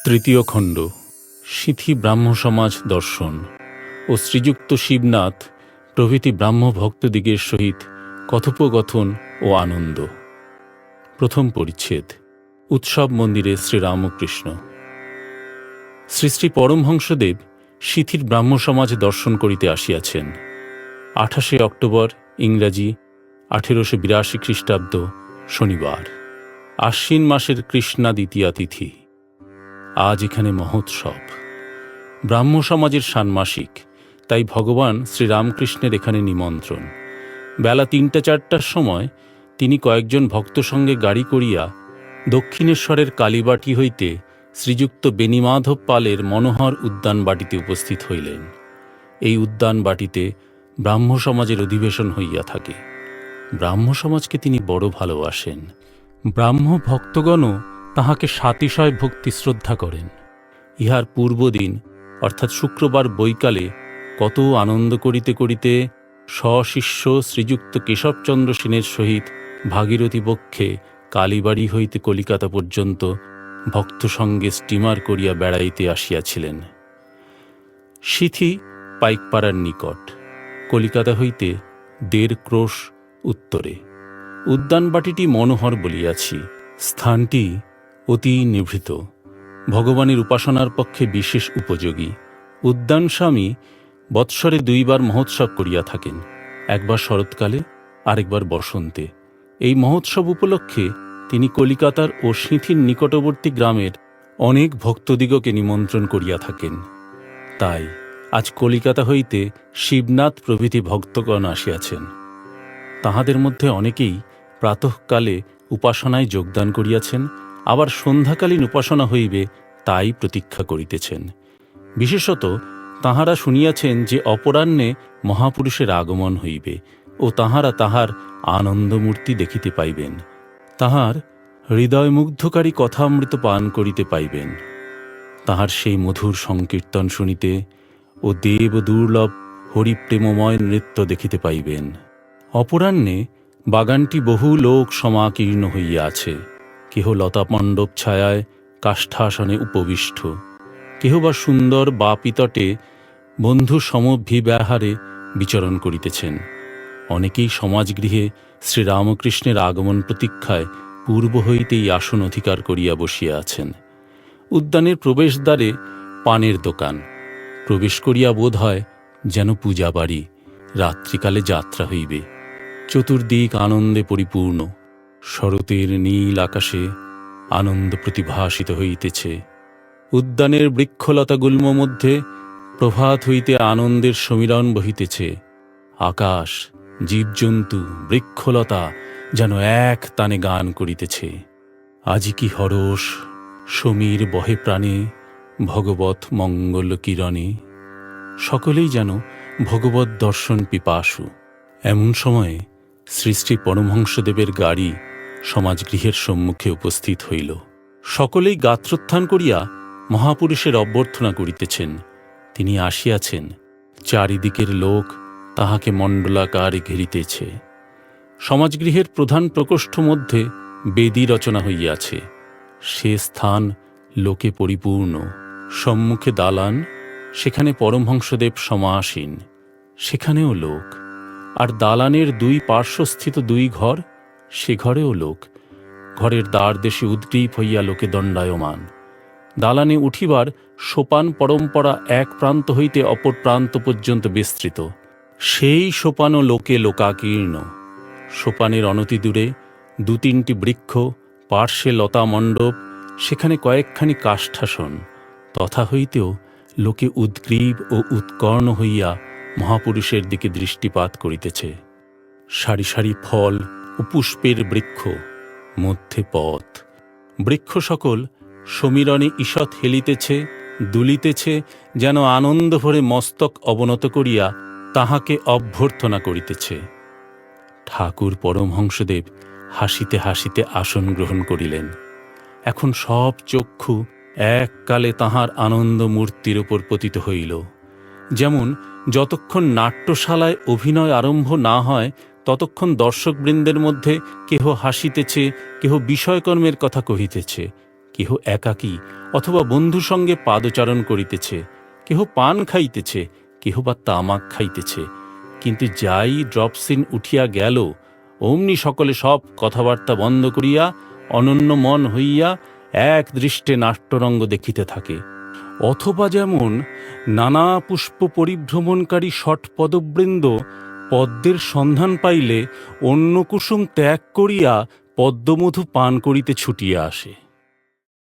তৃতীয় খণ্ড সিথি ব্রাহ্মসমাজ দর্শন ও শ্রীযুক্ত শিবনাথ প্রভৃতি ব্রাহ্মভক্তদিগের সহিত কথোপকথন ও আনন্দ। প্রথম পরিচ্ছেদ। উৎসব মন্দিরে শ্রীরামকৃষ্ণ। শ্রী শ্রী পরমহংসদেব সিথির ব্রাহ্মসমাজ দর্শন করিতে আসিয়াছেন। 28শে অক্টোবর ইংরাজি 1882 খ্রিস্টাব্দ শনিবার, আশ্বিন মাসের কৃষ্ণা দ্বিতীয়া তিথি। আজ এখানে মহোৎসব। ব্রাহ্ম সমাজের ষান্মাসিক, তাই ভগবান শ্রীরামকৃষ্ণের এখানে নিমন্ত্রণ। বেলা 3টা-4টার সময় তিনি কয়েকজন ভক্ত সঙ্গে গাড়ি করিয়া দক্ষিণেশ্বরের কালীবাটি হইতে শ্রীযুক্ত বেণীমাধব পালের মনোহর উদ্যান বাটিতে উপস্থিত হইলেন। এই উদ্যান বাটিতে ব্রাহ্ম সমাজের অধিবেশন হইয়া থাকে। ব্রাহ্ম সমাজকে তিনি বড় ভালোবাসেন। ব্রাহ্ম ভক্তগণও তাহাকে সাতিশয় ভক্তি শ্রদ্ধা করেন। ইহার পূর্বদিন অর্থাৎ শুক্রবার বৈকালে কত আনন্দ করিতে করিতে স্বশিষ্য শ্রীযুক্ত কেশবচন্দ্র সেনের সহিত ভাগীরথী বক্ষে কালীবাড়ি হইতে কলিকাতা পর্যন্ত ভক্ত সঙ্গে স্টিমার করিয়া বেড়াইতে আসিয়াছিলেন। সিথি পাইকপাড়ার নিকট, কলিকাতা হইতে 1.5 ক্রোশ উত্তরে। উদ্যানবাটিটি মনোহর বলিয়াছি। স্থানটি অতি নিভৃত, ভগবানের উপাসনার পক্ষে বিশেষ উপযোগী। উদ্যান স্বামী বৎসরে 2 বার মহোৎসব করিয়া থাকেন, একবার শরৎকালে, আরেকবার বসন্তে। এই মহোৎসব উপলক্ষে তিনি কলিকাতার ও সিথির নিকটবর্তী গ্রামের অনেক ভক্তদিগকে নিমন্ত্রণ করিয়া থাকেন। তাই আজ কলিকাতা হইতে শিবনাথ প্রভৃতি ভক্তগণ আসিয়াছেন। তাহাদের মধ্যে অনেকেই প্রাতঃকালে উপাসনায় যোগদান করিয়াছেন, আবার সন্ধ্যাকালীন উপাসনা হইবে তাই প্রতীক্ষা করিতেছেন। বিশেষত তাহারা শুনিয়াছেন যে অপরাহ্নে মহাপুরুষের আগমন হইবে ও তাহারা তাহার আনন্দমূর্তি দেখিতে পাইবেন, তাহার হৃদয়মুগ্ধকারী কথামৃত পান করিতে পাইবেন, তাহার সেই মধুর সংকীর্তন শুনিতে ও দেব দুর্লভ হরিপ্রেমময় নৃত্য দেখিতে পাইবেন। অপরাহ্নে বাগানটি বহু লোক সমাকীর্ণ হইয়া আছে। কেহ লতামণ্ডপ ছায়ায় কাষ্ঠাসনে উপবিষ্ট, কেহ বা সুন্দর বাপিতটে বন্ধু সমভিব্যাহারে বিচরণ করিতেছেন। অনেকেই সমাজগৃহে শ্রীরামকৃষ্ণের আগমন প্রতীক্ষায় পূর্ব হইতেই আসন অধিকার করিয়া বসিয়া আছেন। উদ্যানের প্রবেশদ্বারে পানের দোকান। প্রবেশ করিয়া বোধ হয় যেন পূজা বাড়ি, রাত্রিকালে যাত্রা হইবে। চতুর্দিক আনন্দে পরিপূর্ণ। শরতের নীল আকাশে আনন্দ প্রতিভাসিত হইতেছে। উদ্যানের বৃক্ষলতাগুল্ম মধ্যে প্রভাত হইতে আনন্দের সমীরণ বহিতেছে। আকাশ, জীবজন্তু, বৃক্ষলতা যেন এক তানে গান করিতেছে। আজি কি হরষ সমীর বহে প্রাণে, ভগবৎ মঙ্গল কিরণে। সকলেই যেন ভগবৎ দর্শন পিপাসু। এমন সময়ে শ্রী শ্রী পরমহংসদেবের গাড়ি সমাজগৃহের সম্মুখে উপস্থিত হইল। সকলেই গাত্রোত্থান করিয়া মহাপুরুষের অভ্যর্থনা করিতেছেন। তিনি আসিয়াছেন। চারিদিকের লোক তাহাকে মণ্ডলাকারে ঘেরিতেছে। সমাজগৃহের প্রধান প্রকোষ্ঠ মধ্যে বেদী রচনা হইয়াছে। সে স্থান লোকে পরিপূর্ণ। সম্মুখে দালান, সেখানে পরমহংসদেব সমাসীন, সেখানেও লোক। আর দালানের 2 পার্শ্বস্থিত 2 ঘর, সে ঘরেও লোক। ঘরের দ্বার দেশে উদ্গ্রীব হইয়া লোকে দণ্ডায়মান। দালানে উঠিবার সোপান পরম্পরা এক প্রান্ত হইতে অপর প্রান্ত পর্যন্ত বিস্তৃত। সেই সোপানও লোকে লোকাকীর্ণ। সোপানের অনতিদূরে 2-3টি বৃক্ষ, পার্শ্বে লতা মণ্ডপ, সেখানে কয়েকখানি কাষ্ঠাসন। তথা হইতেও লোকে উদ্গ্রীব ও উৎকর্ণ হইয়া মহাপুরুষের দিকে দৃষ্টিপাত করিতেছে। সারি সারি ফল ও পুষ্পের বৃক্ষ, মধ্যে পথ। বৃক্ষ সকল সমীরণে ঈষৎ হেলিতেছে, দুলিতেছে, যেন আনন্দ ভরে মস্তক অবনত করিয়া তাহাকে অভ্যর্থনা করিতেছে। ঠাকুর পরমহংসদেব হাসিতে হাসিতে আসন গ্রহণ করিলেন। এখন সব চক্ষু এককালে তাহার আনন্দ মূর্তির উপর পতিত হইল। যেমন যতক্ষণ নাট্যশালায় অভিনয় আরম্ভ না হয় ততক্ষণ দর্শকবৃন্দের মধ্যে কেহ হাসিতেছে, কেহ বিষয়কর্মের কথা কহিতেছে, কেহ একাকী অথবা বন্ধু সঙ্গে পাদচারণ করিতেছে, কেহ পান খাইতেছে, কেহ বা তামাক খাইতেছে। কিন্তু যাই ড্রপসিন উঠিয়া গেল, অমনি সকলে সব কথাবার্তা বন্ধ করিয়া অনন্য মন হইয়া এক দৃষ্টে নাট্যরঙ্গ দেখিতে থাকে। অথবা যেমন নানা পুষ্প পরিভ্রমণকারী ষটপদবৃন্দ পদ্মের সন্ধান পাইলে অন্য কুসুম ত্যাগ করিয়া পদ্মমধু পান করিতে ছুটিয়া আসে।